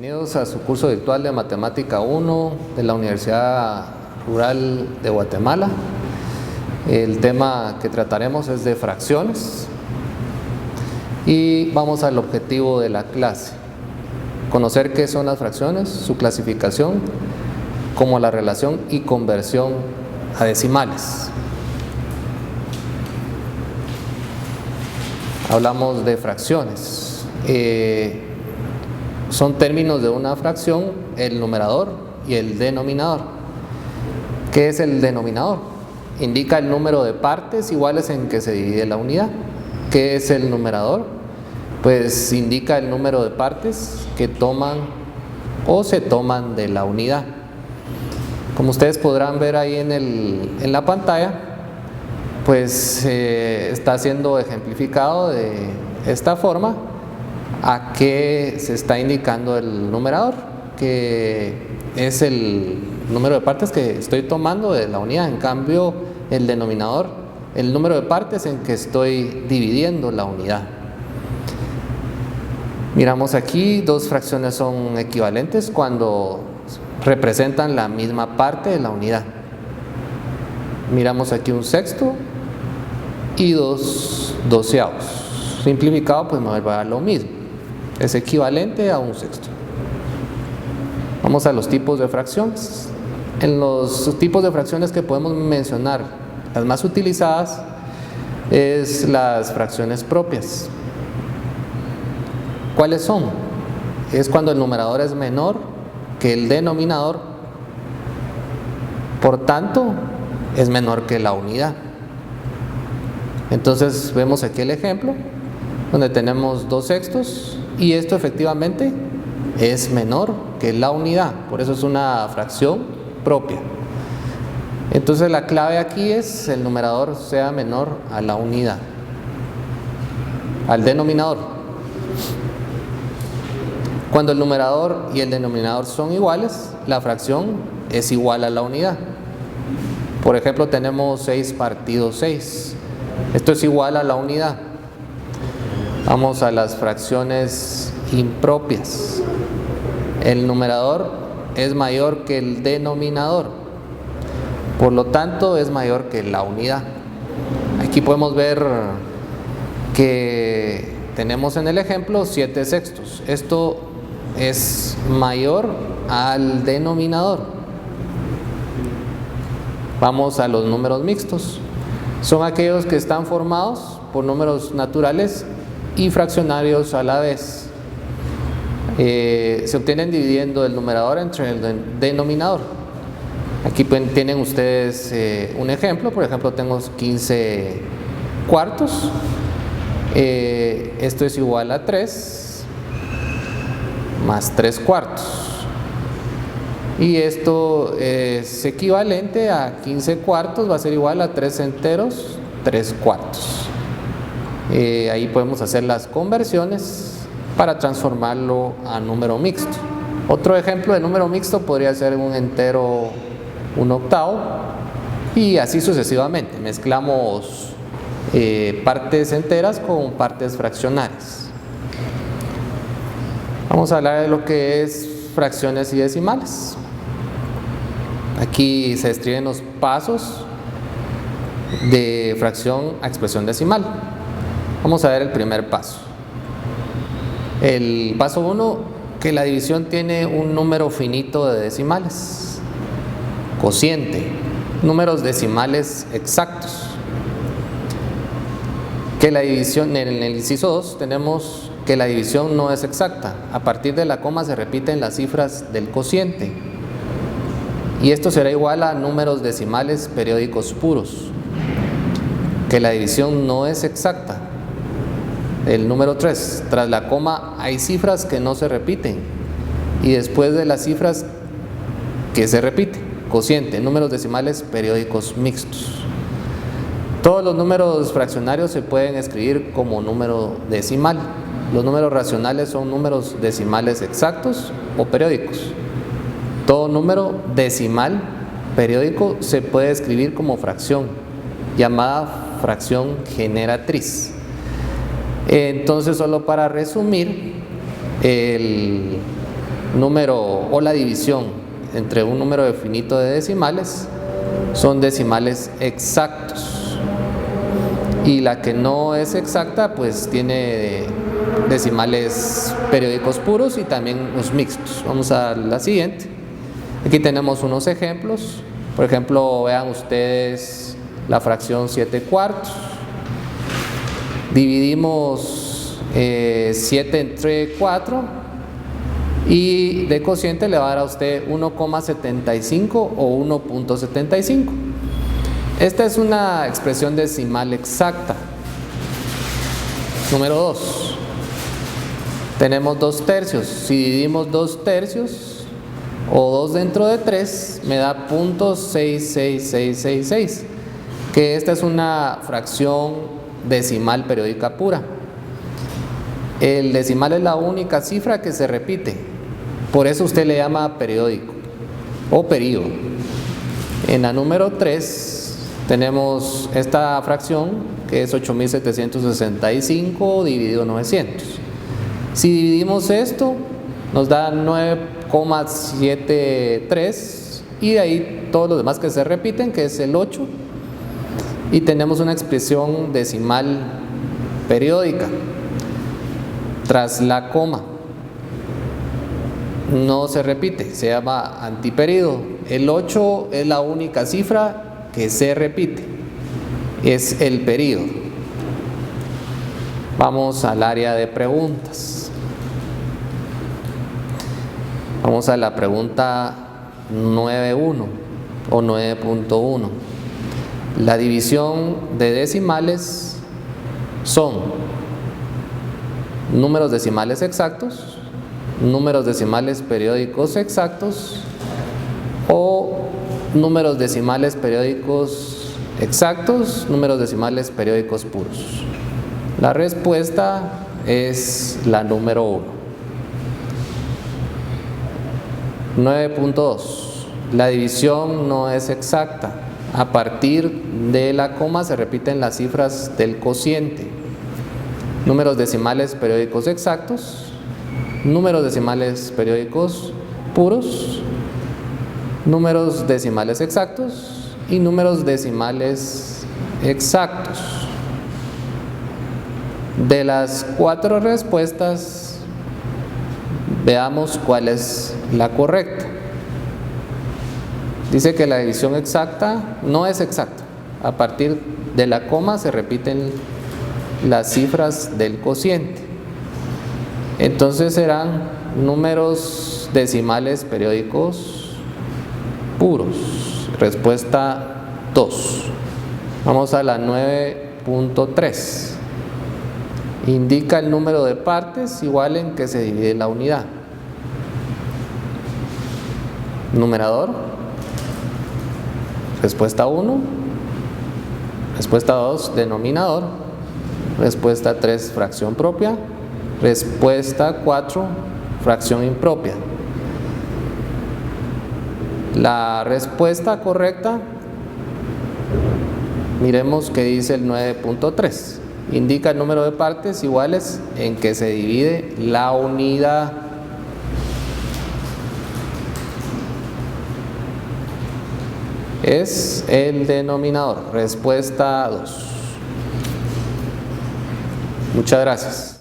Bienvenidos a su curso virtual de Matemática 1 de la Universidad Rural de Guatemala. El tema que trataremos es de fracciones y vamos al objetivo de la clase: conocer qué son las fracciones, su clasificación, como la relación y conversión a decimales. Hablamos de fracciones. Son términos de una fracción, el numerador y el denominador. ¿Qué es el denominador? Indica el número de partes iguales en que se divide la unidad. ¿Qué es el numerador? Pues indica el número de partes que toman o se toman de la unidad. Como ustedes podrán ver ahí en la pantalla, pues está siendo ejemplificado de esta forma a qué se está indicando el numerador, que es el número de partes que estoy tomando de la unidad. En cambio, el denominador, el número de partes en que estoy dividiendo la unidad. Miramos aquí, dos fracciones son equivalentes cuando representan la misma parte de la unidad. Miramos aquí un sexto y dos doceavos. Simplificado, pues me va a dar lo mismo. Es equivalente a un sexto. Vamos a los tipos de fracciones. En los tipos de fracciones que podemos mencionar, las más utilizadas es las fracciones propias. ¿Cuáles son? Es cuando el numerador es menor que el denominador, por tanto es menor que la unidad. Entonces vemos aquí el ejemplo donde tenemos 2 sextos y esto efectivamente es menor que la unidad, por eso es una fracción propia. Entonces la clave aquí es el numerador sea menor a la unidad, al denominador. Cuando el numerador y el denominador son iguales, la fracción es igual a la unidad. Por ejemplo, tenemos 6 partido 6. Esto es igual a la unidad. Vamos a las fracciones impropias. El numerador es mayor que el denominador, por lo tanto es mayor que la unidad. Aquí podemos ver que tenemos en el ejemplo 7 sextos. Esto es mayor al denominador. Vamos a los números mixtos. Son aquellos que están formados por números naturales y fraccionarios a la vez. Se obtienen dividiendo el numerador entre el denominador. Aquí tienen ustedes un ejemplo. Por ejemplo, tengo 15 cuartos. Esto es igual a 3 más 3 cuartos. Y esto es equivalente a 15 cuartos, va a ser igual a 3 enteros, 3 cuartos. Ahí podemos hacer las conversiones para transformarlo a número mixto. Otro ejemplo de número mixto podría ser un entero 1/8 y así sucesivamente. Mezclamos partes enteras con partes fraccionarias. Vamos a hablar de lo que es fracciones y decimales. Aquí se describen los pasos de fracción a expresión decimal. Vamos a ver el primer paso. El paso 1, que la división tiene un número finito de decimales. Cociente, números decimales exactos. Que la división, en el inciso 2 tenemos que la división no es exacta. A partir de la coma se repiten las cifras del cociente. Y esto será igual a números decimales periódicos puros. Que la división no es exacta. El número 3, tras la coma hay cifras que no se repiten y después de las cifras que se repiten, cociente, números decimales periódicos mixtos. Todos los números fraccionarios se pueden escribir como número decimal. Los números racionales son números decimales exactos o periódicos. Todo número decimal periódico se puede escribir como fracción, llamada fracción generatriz. Entonces, solo para resumir, número o la división entre un número finito de decimales son decimales exactos, y la que no es exacta pues tiene decimales periódicos puros y también los mixtos. Vamos a la siguiente. Aquí tenemos unos ejemplos. Por ejemplo, vean ustedes la fracción 7/4. Dividimos 7 entre 4 y de cociente le va a dar a usted 1,75 o 1.75. Esta es una expresión decimal exacta. Número 2. Tenemos 2/3. Si dividimos 2/3 o 2 dentro de 3, me da .66666, que esta es una fracción decimal periódica pura. El decimal es la única cifra que se repite, por eso usted le llama periódico o período. En la número 3 tenemos esta fracción que es 8765 dividido 900. Si dividimos esto nos da 9,73 y de ahí todos los demás que se repiten, que es el 8, y tenemos una expresión decimal periódica. Tras la coma no se repite, se llama antiperíodo. El 8 es la única cifra que se repite, es el período. Vamos al área de preguntas. Vamos a la pregunta 9.1 o 9.1. La división de decimales son números decimales exactos, números decimales periódicos exactos o números decimales periódicos exactos, números decimales periódicos puros. La respuesta es la número 1. 9.2. La división no es exacta. A partir de la coma se repiten las cifras del cociente. Números decimales periódicos exactos, números decimales periódicos puros, números decimales exactos y números decimales exactos. De las 4 respuestas, veamos cuál es la correcta. Dice que la división exacta no es exacta. A partir de la coma se repiten las cifras del cociente. Entonces serán números decimales periódicos puros. Respuesta 2. Vamos a la 9.3. Indica el número de partes igual en que se divide la unidad. Numerador. Respuesta 1. Respuesta 2, denominador. Respuesta 3, fracción propia. Respuesta 4, fracción impropia. La respuesta correcta, miremos que dice el 9.3. Indica el número de partes iguales en que se divide la unidad. Es el denominador. Respuesta 2. Muchas gracias.